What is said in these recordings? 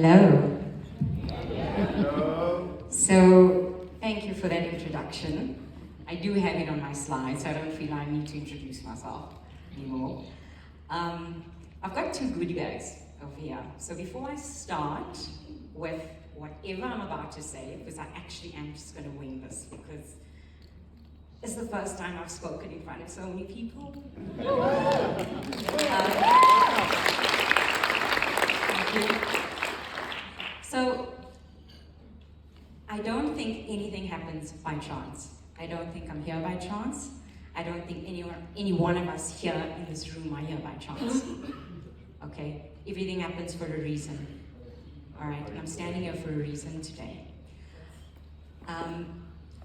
Hello. Hello. So, thank you for that introduction. I do have it on my slides, so I don't feel I need to introduce myself anymore. I've got two goodie bags over here. So before I start with whatever I'm about to say, because I actually am just going to wing this, because it's the first time I've spoken in front of so many people. Thank you. So, I don't think anything happens by chance. I don't think I'm here by chance. I don't think any one of us here in this room are here by chance. Okay? Everything happens for a reason. Alright, and I'm standing here for a reason today.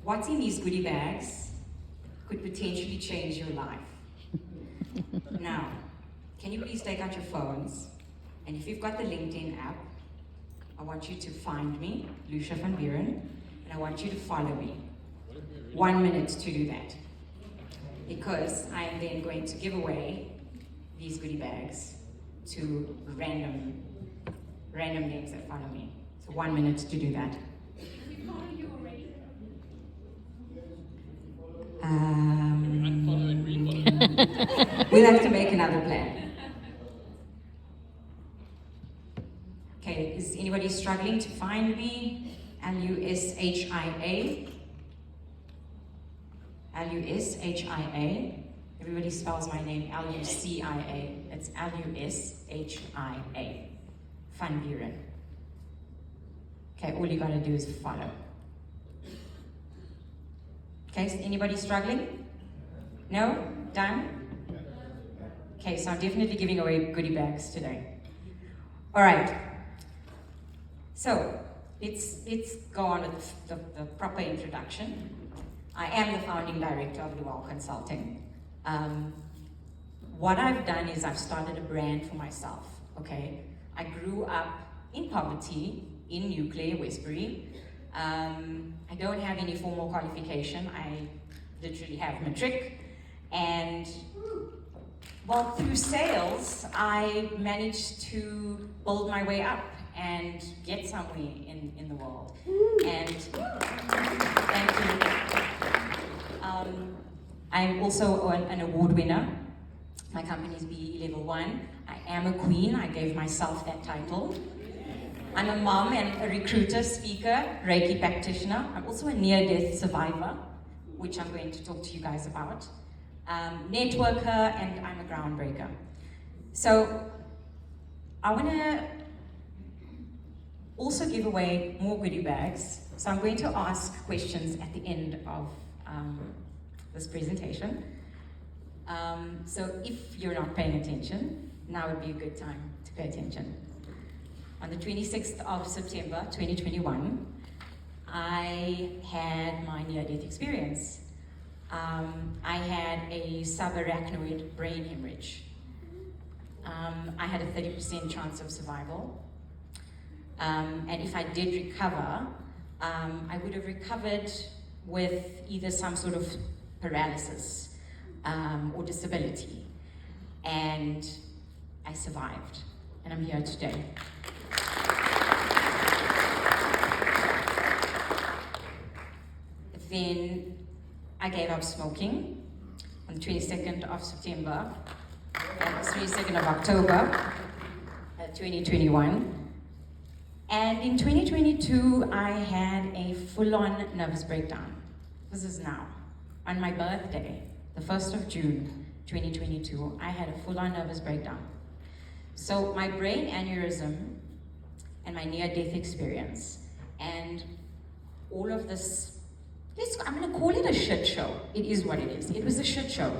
What's in these goodie bags could potentially change your life. Now, can you please take out your phones, and if you've got the LinkedIn app, I want you to find me, Lushia van Buren, and I want you to follow me. 1 minute to do that. Because I am then going to give away these goodie bags to random names that follow me. So 1 minute to do that. We follow you already? We'll have to make another plan. Okay, is anybody struggling to find me? Lushia. Lushia. Everybody spells my name Lucia. It's Lushia. Van Buren. Okay, all you gotta do is follow. Okay, is anybody struggling? No? Done? Okay, so I'm definitely giving away goodie bags today. Alright. So, let's go on with the proper introduction. I am the founding director of Lual Consulting. What I've done is I've started a brand for myself, okay? I grew up in poverty in Nuclear, Westbury. I don't have any formal qualification. I literally have matric. And, well, through sales, I managed to build my way up and get somewhere in the world. And thank you. I'm also an award winner. My company is BE Level 1. I am a queen. I gave myself that title. I'm a mom and a recruiter, speaker, Reiki practitioner. I'm also a near-death survivor, which I'm going to talk to you guys about. Networker, and I'm a groundbreaker. So I want to also give away more goodie bags. So I'm going to ask questions at the end of this presentation. So if you're not paying attention, now would be a good time to pay attention. On the 26th of September 2021, I had my near-death experience. I had a subarachnoid brain hemorrhage. I had a 30% chance of survival. And if I did recover, I would have recovered with either some sort of paralysis or disability. And I survived, and I'm here today. Then I gave up smoking on the 22nd of September, 22nd of October, 2021. And in 2022, I had a full-on nervous breakdown. This is now. On my birthday, the 1st of June, 2022, I had a full-on nervous breakdown. So my brain aneurysm and my near-death experience and all of this, I'm going to call it a shit show. It is what it is. It was a shit show.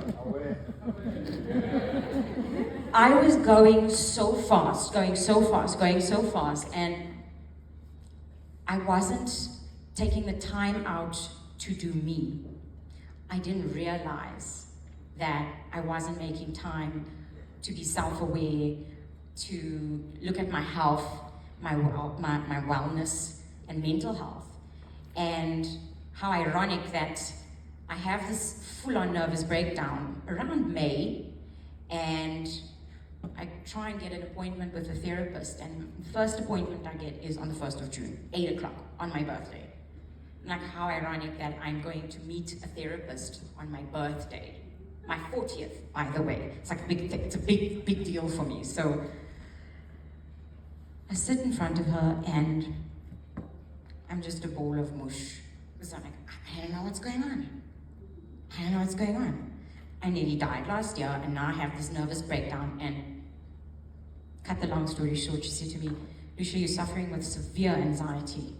I was going so fast, and I wasn't taking the time out to do me. I didn't realize that I wasn't making time to be self-aware, to look at my health, my wellness, and mental health. And how ironic that I have this full-on nervous breakdown around May, and I try and get an appointment with a therapist, and the first appointment I get is on the 1st of June, 8 o'clock, on my birthday. Like, how ironic that I'm going to meet a therapist on my birthday. My 40th, by the way. It's like it's a big deal for me. So I sit in front of her and I'm just a ball of mush. Because I'm like, I don't know what's going on. I don't know what's going on. I nearly died last year, and now I have this nervous breakdown. And cut the long story short, she said to me, Lushia, you're suffering with severe anxiety.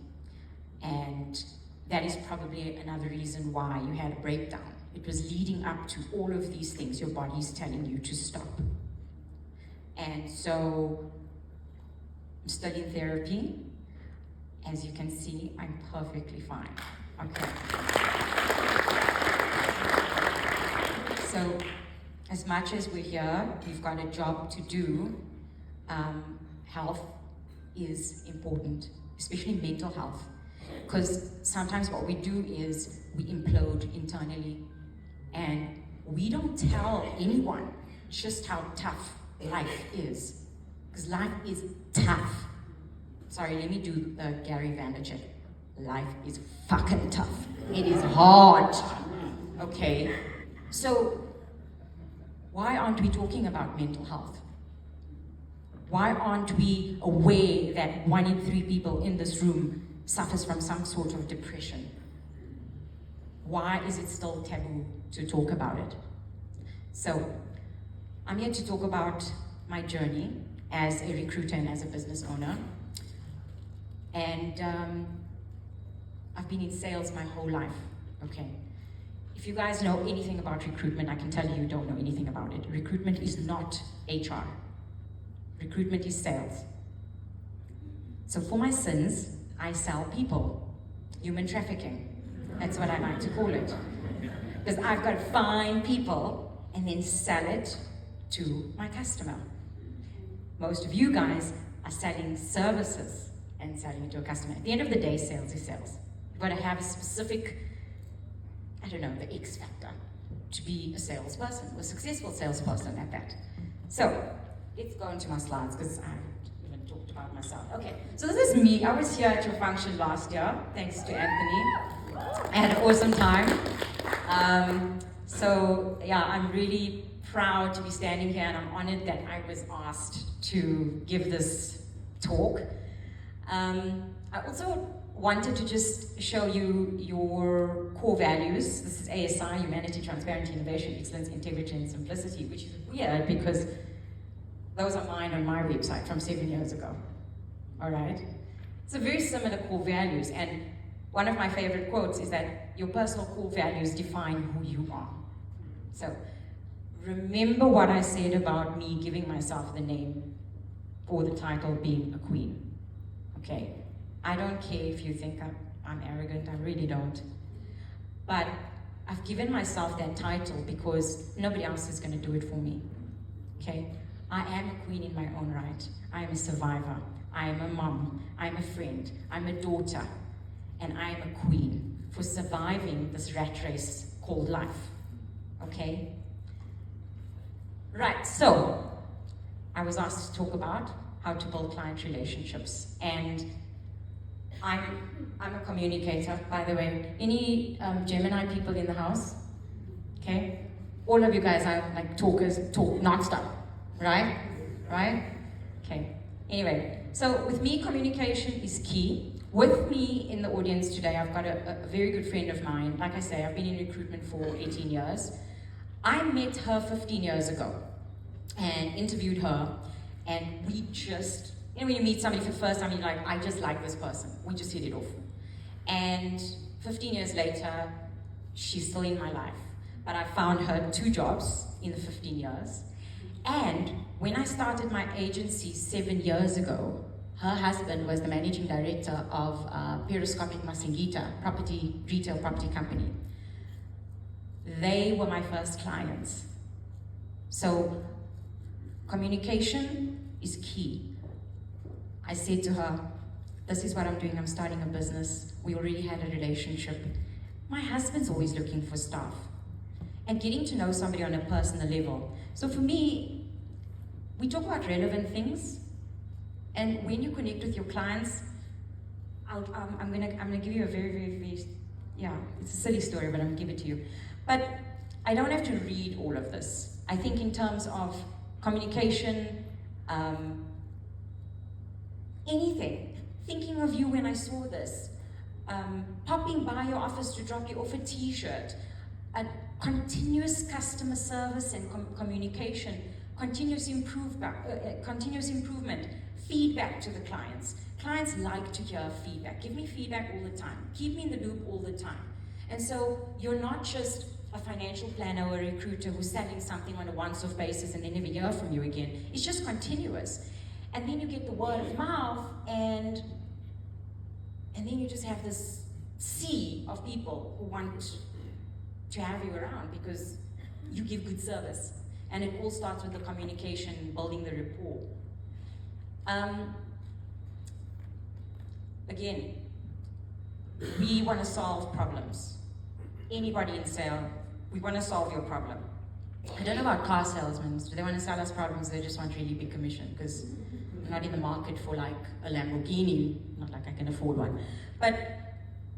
And that is probably another reason why you had a breakdown. It was leading up to all of these things your body's telling you to stop. And so I'm studying therapy. As you can see, I'm perfectly fine. Okay. So, as much as we're here, we've got a job to do. Health is important, especially mental health. Because sometimes what we do is we implode internally, and we don't tell anyone just how tough life is. Because life is tough. Sorry, let me do the Gary Vaynerchuk. Life is fucking tough. It is hard. Okay? So, why aren't we talking about mental health? Why aren't we aware that 1 in 3 people in this room suffers from some sort of depression? Why is it still taboo to talk about it? So, I'm here to talk about my journey as a recruiter and as a business owner. And I've been in sales my whole life, okay? If you guys know anything about recruitment, I can tell you don't know anything about it. Recruitment is not HR. Recruitment is sales. So for my sins, I sell people. Human trafficking. That's what I like to call it. Because I've got to find people and then sell it to my customer. Most of you guys are selling services and selling it to a customer. At the end of the day, sales is sales. You've got to have a specific, I don't know, the X factor to be a salesperson, a successful salesperson at that. So, let's go into my slides because I haven't even talked about myself. Okay, so this is me. I was here at your function last year, thanks to Anthony. I had an awesome time. So, yeah, I'm really proud to be standing here, and I'm honored that I was asked to give this talk. I also wanted to just show you your core values. This is ASI, Humanity, Transparency, Innovation, Excellence, Integrity, and Simplicity, which is weird because those are mine on my website from 7 years ago. All right? So very similar core values, and one of my favorite quotes is that your personal core values define who you are. So remember what I said about me giving myself the name or the title being a queen. Okay, I don't care if you think I'm arrogant, I really don't. But I've given myself that title because nobody else is going to do it for me. Okay, I am a queen in my own right. I am a survivor. I am a mom. I'm a friend. I'm a daughter. And I am a queen for surviving this rat race called life. Okay? Right, so I was asked to talk about how to build client relationships. And I'm a communicator, by the way. Any Gemini people in the house? Okay? All of you guys are like talkers, talk non-stop, right? Right? Okay. Anyway, so with me, communication is key. With me in the audience today, I've got a very good friend of mine. Like I say, I've been in recruitment for 18 years. I met her 15 years ago and interviewed her. And we just, you know, when you meet somebody for the first time, you're like, I just like this person. We just hit it off. And 15 years later, she's still in my life. But I found her 2 jobs in the 15 years. And when I started my agency 7 years ago, her husband was the managing director of Periscopic Masingita, retail property company. They were my first clients. So communication is key. I said to her, this is what I'm doing, I'm starting a business. We already had a relationship. My husband's always looking for staff. And getting to know somebody on a personal level. So for me, we talk about relevant things, and when you connect with your clients, I'm gonna give you a very, yeah, it's a silly story, but I'm gonna give it to you. But I don't have to read all of this. I think in terms of communication, anything, thinking of you when I saw this, popping by your office to drop you off a t-shirt, a continuous customer service and communication, continuous improvement, feedback to the clients. Clients like to hear feedback. Give me feedback all the time. Keep me in the loop all the time. And so you're not just a financial planner or a recruiter who's selling something on a once-off basis and they never hear from you again. It's just continuous. And then you get the word of mouth, and then you just have this sea of people who want to have you around because you give good service. And it all starts with the communication, building the rapport. Again, we want to solve problems. Anybody in sale, we want to solve your problem. I don't know about car salesmen. Do they want to sell us problems? They just want really big commission, because I'm not in the market for like a Lamborghini, not like I can afford one. But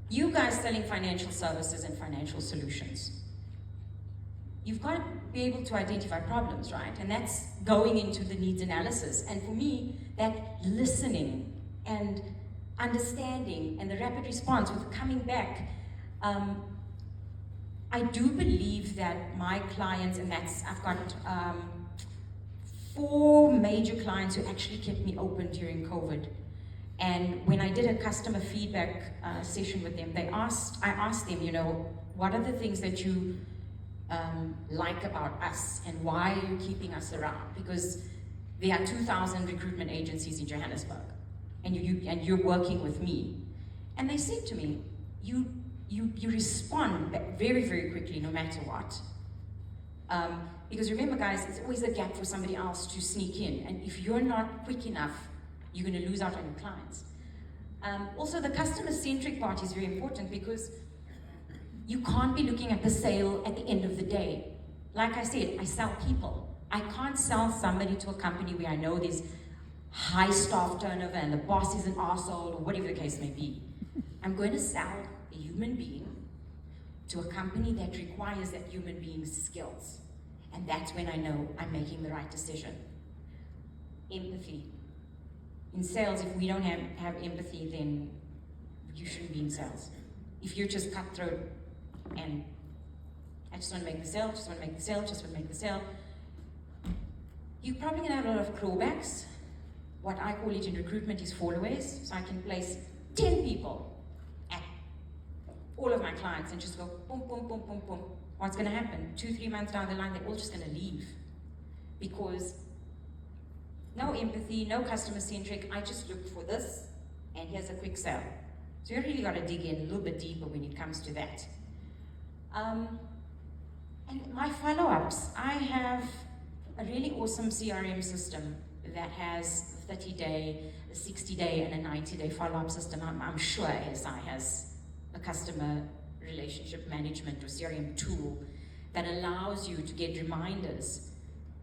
you guys selling financial services and financial solutions, you've got to be able to identify problems, right? And that's going into the needs analysis. And for me, that listening and understanding and the rapid response with coming back, I do believe that my clients, and I've got 4 major clients who actually kept me open during COVID. And when I did a customer feedback session with them, I asked them, you know, what are the things that you like about us, and why are you keeping us around? Because there are 2,000 recruitment agencies in Johannesburg, and you're working with me. And they said to me, you respond very, very quickly, no matter what. Because remember, guys, it's always a gap for somebody else to sneak in. And if you're not quick enough, you're going to lose out on your clients. Also, the customer-centric part is very important, because you can't be looking at the sale at the end of the day. Like I said, I sell people. I can't sell somebody to a company where I know there's high staff turnover and the boss is an arsehole, or whatever the case may be. I'm going to sell a human being to a company that requires that human being's skills. And that's when I know I'm making the right decision. Empathy. In sales, if we don't have empathy, then you shouldn't be in sales. If you're just cutthroat and I just want to make the sale, just want to make the sale, just want to make the sale, you're probably going to have a lot of clawbacks. What I call it in recruitment is fallaways. So I can place 10 people at all of my clients and just go boom, boom, boom, boom, boom. What's going to happen? 2-3 months down the line, they're all just going to leave. Because no empathy, no customer centric, I just look for this, and here's a quick sale. So you really got to dig in a little bit deeper when it comes to that. And my follow-ups, I have a really awesome CRM system that has a 30-day, a 60-day, and a 90-day follow-up system. I'm sure ASI has a customer relationship management or CRM tool that allows you to get reminders.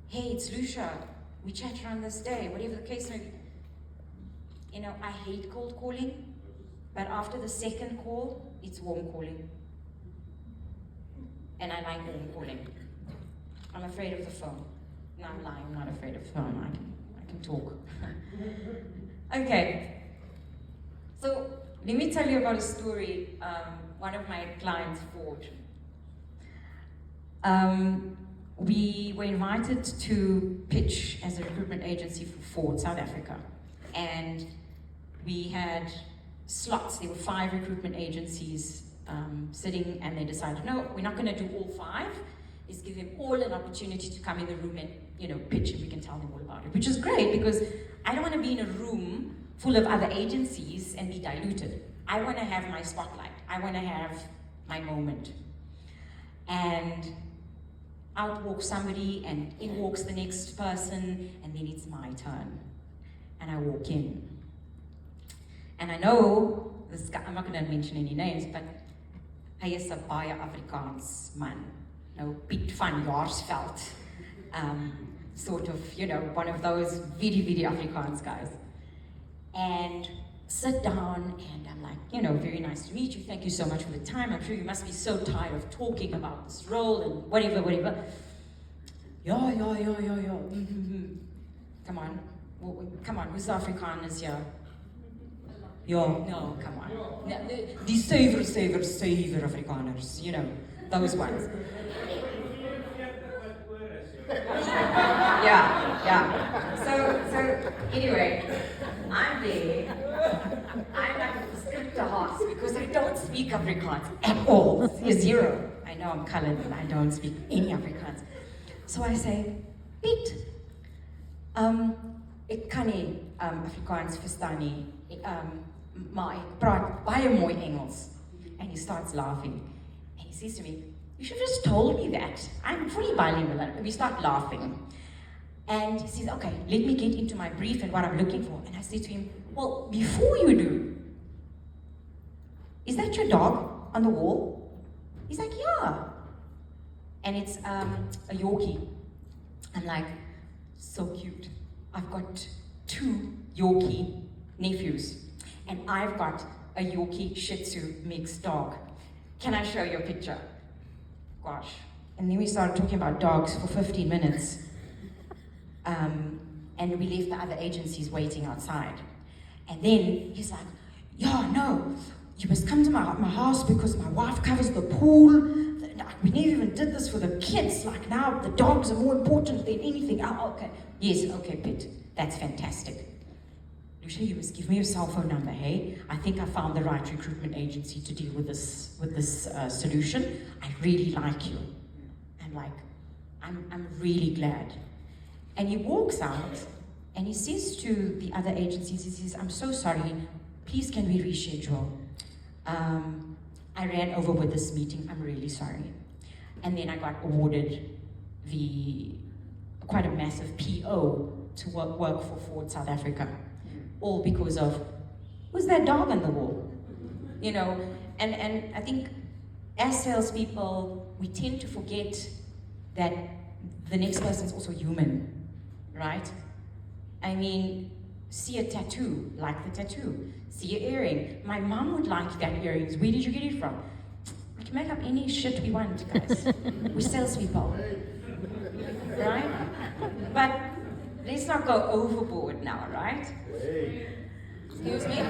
Hey, it's Lushia, we chatted on this day, whatever the case may be. You know, I hate cold calling, but after the second call, it's warm calling. And I like warm calling. I'm afraid of the phone. No, I'm lying, I'm not afraid of the phone, I can talk. Okay, so let me tell you about a story one of my clients fought. We were invited to pitch as a recruitment agency for Ford, South Africa. And we had slots. There were 5 recruitment agencies sitting, and they decided, no, we're not going to do all 5. Let's give them all an opportunity to come in the room and, you know, pitch, and we can tell them all about it, which is great, because I don't want to be in a room full of other agencies and be diluted. I want to have my spotlight. I want to have my moment. And out walks somebody, and in walks the next person, and then it's my turn. And I walk in. And I know, this guy, I'm not going to mention any names, but hy is 'n baie Afrikaans man. Nou, Piet van Jaarsveld. sort of, one of those very Afrikaans guys. And sit down, and I'm like, very nice to meet you, thank you so much for the time, I'm sure you must be so tired of talking about this role and whatever. Yeah. Mm-hmm. Come on, who's the Afrikaners here? Yeah, no, come on. No, die suiwer Afrikaners, those ones. Yeah. So anyway, I'm there. I'm like a script to horse because I don't speak Afrikaans at all. Zero. I know I'm colored, but I don't speak any Afrikaans. So I say, Piet, ek kan nie Afrikaans verstaan nie, maar ek praat baie mooi Engels. And he starts laughing. And he says to me, you should have just told me that. I'm fully bilingual. And we start laughing. And he says, okay, let me get into my brief and what I'm looking for. And I say to him, well, before you do, is that your dog on the wall? He's like, yeah. And it's a Yorkie. I'm like, so cute. I've got 2 Yorkie nephews. And I've got a Yorkie Shih Tzu mixed dog. Can I show you a picture? Gosh. And then we started talking about dogs for 15 minutes. And we left the other agencies waiting outside. And then he's like, yeah, no, you must come to my house because my wife covers the pool. We never even did this for the kids. Like now, the dogs are more important than anything. Oh, okay. Yes, okay, Piet. That's fantastic. Lushia, you must give me your cell phone number, hey? I think I found the right recruitment agency to deal with this solution. I really like you. I'm like, I'm really glad. And he walks out and he says to the other agencies, he says, I'm so sorry, please can we reschedule? I ran over with this meeting, I'm really sorry. And then I got awarded quite a massive PO to work for Ford South Africa. All because of, who's that dog on the wall? And I think as salespeople, we tend to forget that the next person's also human, right? I mean, see a tattoo, like the tattoo. See an earring. My mom would like that earrings. Where did you get it from? We can make up any shit we want, guys. We're salespeople, right? But let's not go overboard now, right? Excuse me?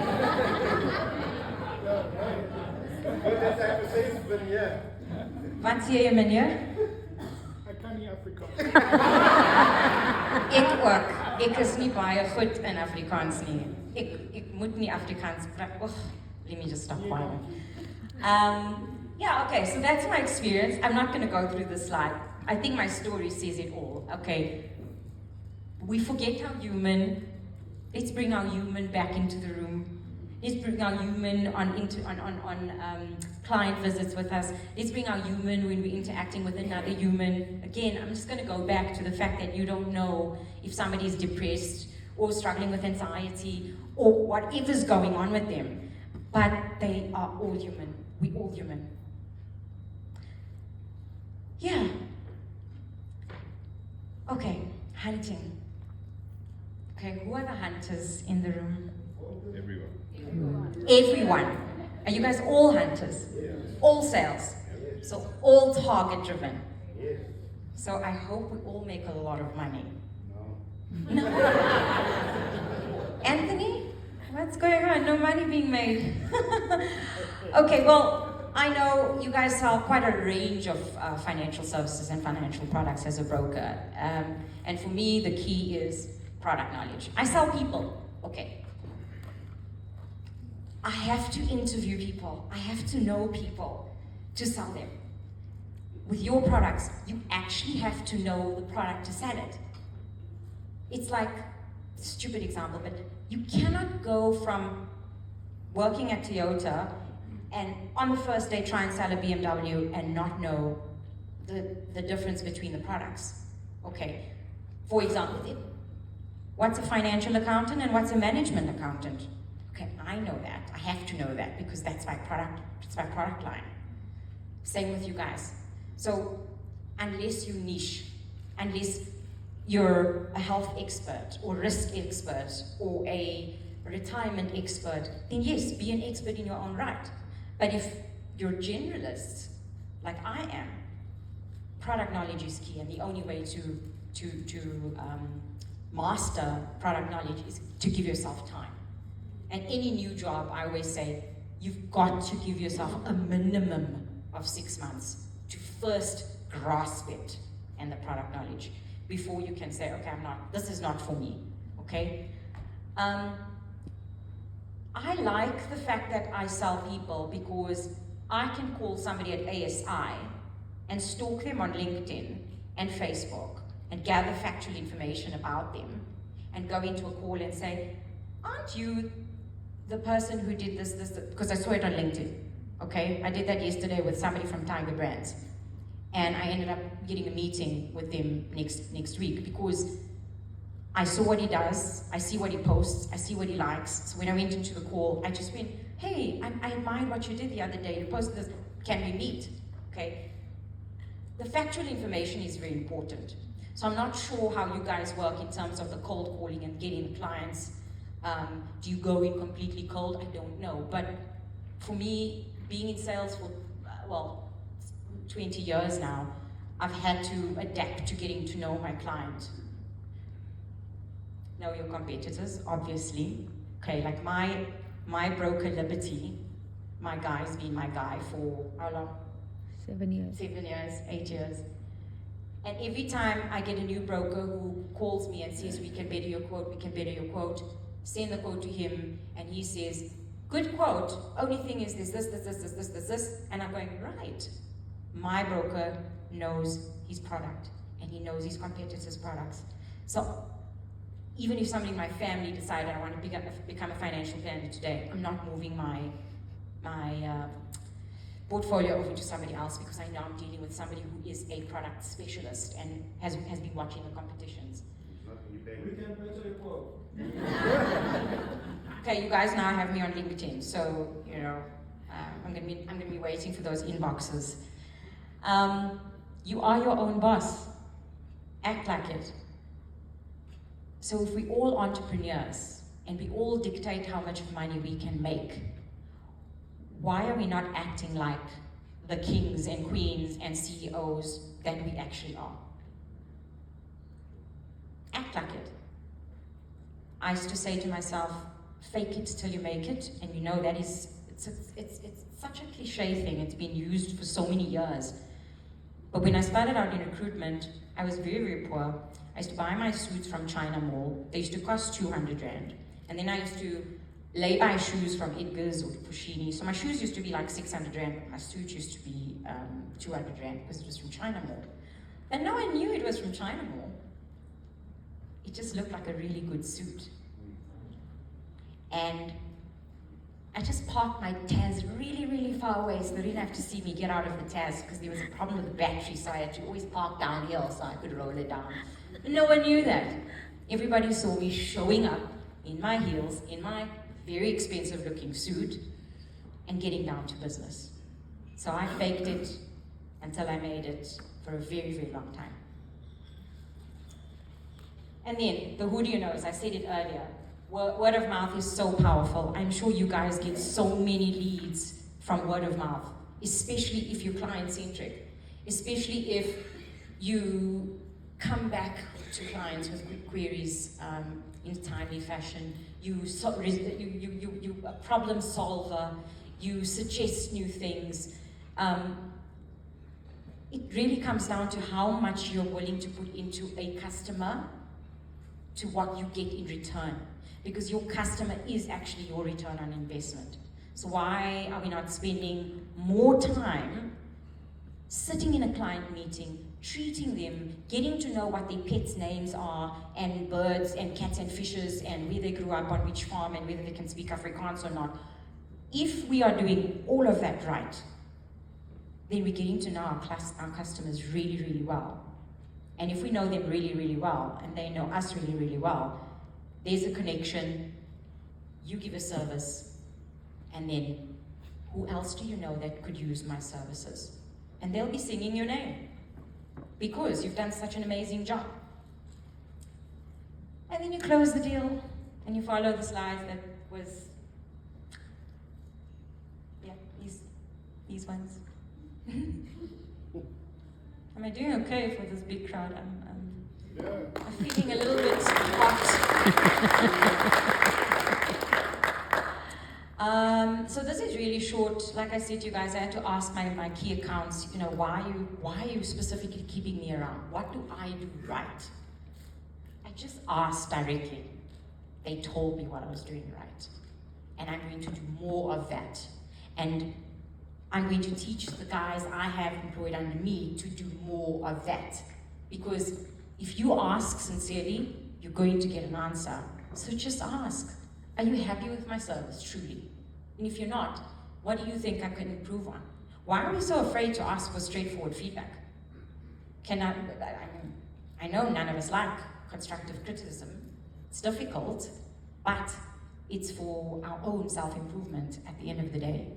Wat sê jy, meneer? Ek kan nie Afrikaans. Ek ook. Ek is nie baie goed in Afrikaans nie. Ek moet nie Afrikaans praat. Let me just stop whining. Yeah, okay, so that's my experience. I'm not going to go through the slide. I think my story says it all. Okay, we forget our human. Let's bring our human back into the room. Let's bring our human on client visits with us. Let's bring our human when we're interacting with another human. Again, I'm just going to go back to the fact that you don't know if somebody's depressed or struggling with anxiety or whatever's going on with them. But they are all human. We're all human. Yeah. Okay, hunting. Okay, who are the hunters in the room? Everyone. Are you guys all hunters? Yes. All sales? Yes. So all target driven? Yes. So I hope we all make a lot of money. No. Anthony? What's going on? No money being made. Okay, well, I know you guys sell quite a range of financial services and financial products as a broker. And for me, the key is product knowledge. I sell people. Okay. I have to interview people. I have to know people to sell them. With your products, you actually have to know the product to sell it. It's like, stupid example, but you cannot go from working at Toyota and on the first day try and sell a BMW and not know the difference between the products. Okay, for example, what's a financial accountant and what's a management accountant? Okay, I know that. I have to know that because that's my product. It's my product line. Same with you guys. So unless you niche, unless you're a health expert or risk expert or a retirement expert, then yes, be an expert in your own right. But if you're generalists, like I am, product knowledge is key, and the only way to master product knowledge is to give yourself time. And any new job, I always say, you've got to give yourself a minimum of 6 months to first grasp it and the product knowledge before you can say, okay, this is not for me, okay? I like the fact that I sell people because I can call somebody at ASI and stalk them on LinkedIn and Facebook and gather factual information about them and go into a call and say, aren't you the person who did this, because I saw it on LinkedIn, okay? I did that yesterday with somebody from Tiger Brands. And I ended up getting a meeting with them next week because I saw what he does, I see what he posts, I see what he likes. So when I went into the call, I just went, hey, I admired what you did the other day. You posted this, can we meet? Okay. The factual information is very important. So I'm not sure how you guys work in terms of the cold calling and getting the clients. Do you go in completely cold? I don't know. But for me, being in sales for, 20 years now, I've had to adapt to getting to know my client. Know your competitors, obviously. Okay, like my broker Liberty, my guy's been my guy for how long? 7 years. 7 years, 8 years. And every time I get a new broker who calls me and says, we can better your quote, send the quote to him, and he says, good quote, only thing is this, and I'm going, right. My broker knows his product, and he knows his competitors' products. So even if somebody in my family decided I want to become a financial planner today, I'm not moving my portfolio over to somebody else because I know I'm dealing with somebody who is a product specialist and has been watching the competitions. We can better your quote. Okay, you guys now have me on LinkedIn, so I'm gonna be waiting for those inboxes. You are your own boss. Act like it. So if we all entrepreneurs and we all dictate how much money we can make, why are we not acting like the kings and queens and CEOs that we actually are? Act like it. I used to say to myself, fake it till you make it, and you know that it's such a cliche thing. It's been used for so many years. But when I started out in recruitment, I was very, very poor. I used to buy my suits from China Mall. They used to cost 200 Rand. And then I used to lay by shoes from Edgar's or Pushini. So my shoes used to be like 600 Rand, but my suit used to be 200 Rand because it was from China Mall. And no one knew it was from China Mall. It just looked like a really good suit. And I just parked my Taz really, really far away so they didn't have to see me get out of the Taz because there was a problem with the battery, so I had to always park downhill so I could roll it down. But no one knew that. Everybody saw me showing up in my heels, in my very expensive looking suit, and getting down to business. So I faked it until I made it for a very, very long time. And then, the who do you know, as I said it earlier, word of mouth is so powerful. I'm sure you guys get so many leads from word of mouth, especially if you're client-centric, especially if you come back to clients with quick queries in a timely fashion. You're a problem solver, you suggest new things. It really comes down to how much you're willing to put into a customer to what you get in return. Because your customer is actually your return on investment. So why are we not spending more time sitting in a client meeting, treating them, getting to know what their pets' names are, and birds and cats and fishes, and where they grew up on which farm, and whether they can speak Afrikaans or not. If we are doing all of that right, then we're getting to know our customers really, really well. And if we know them really, really well, and they know us really, really well, there's a connection, you give a service, and then who else do you know that could use my services? And they'll be singing your name because you've done such an amazing job. And then you close the deal and you follow the slides that was, yeah, these ones. Am I doing okay for this big crowd? I'm feeling a little bit hot. So this is really short. Like I said to you guys, I had to ask my key accounts, you know, why are you specifically keeping me around? What do I do right? I just asked directly. They told me what I was doing right. And I'm going to do more of that. And I'm going to teach the guys I have employed under me to do more of that. Because if you ask sincerely, you're going to get an answer. So just ask, are you happy with my service, truly? And if you're not, what do you think I can improve on? Why are we so afraid to ask for straightforward feedback? I know none of us like constructive criticism. It's difficult, but it's for our own self-improvement at the end of the day.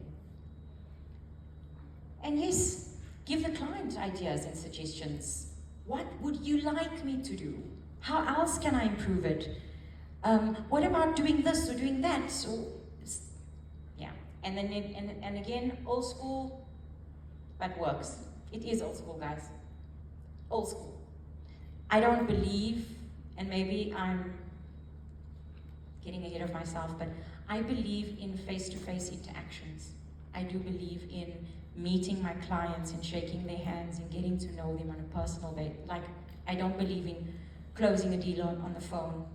And yes, give the client ideas and suggestions. What would you like me to do? How else can I improve it? What about doing this or doing that? So, yeah, and then and again, old school, but works. It is old school, guys. Old school. I don't believe, and maybe I'm getting ahead of myself, but I believe in face-to-face interactions. I do believe in meeting my clients and shaking their hands and getting to know them on a personal basis. Like, I don't believe in closing a deal on the phone.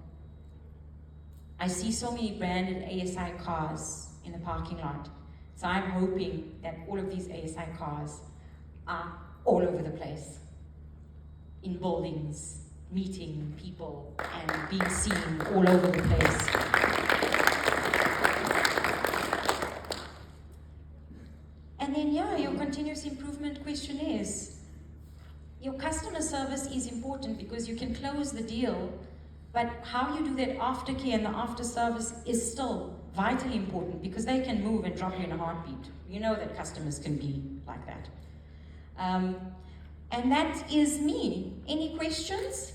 I see so many branded ASI cars in the parking lot. So I'm hoping that all of these ASI cars are all over the place, in buildings, meeting people and being seen all over the place. And then, yeah, your continuous improvement questionnaires. Your customer service is important because you can close the deal, but how you do that aftercare and the after service is still vitally important because they can move and drop you in a heartbeat. You know that customers can be like that. And that is me. Any questions?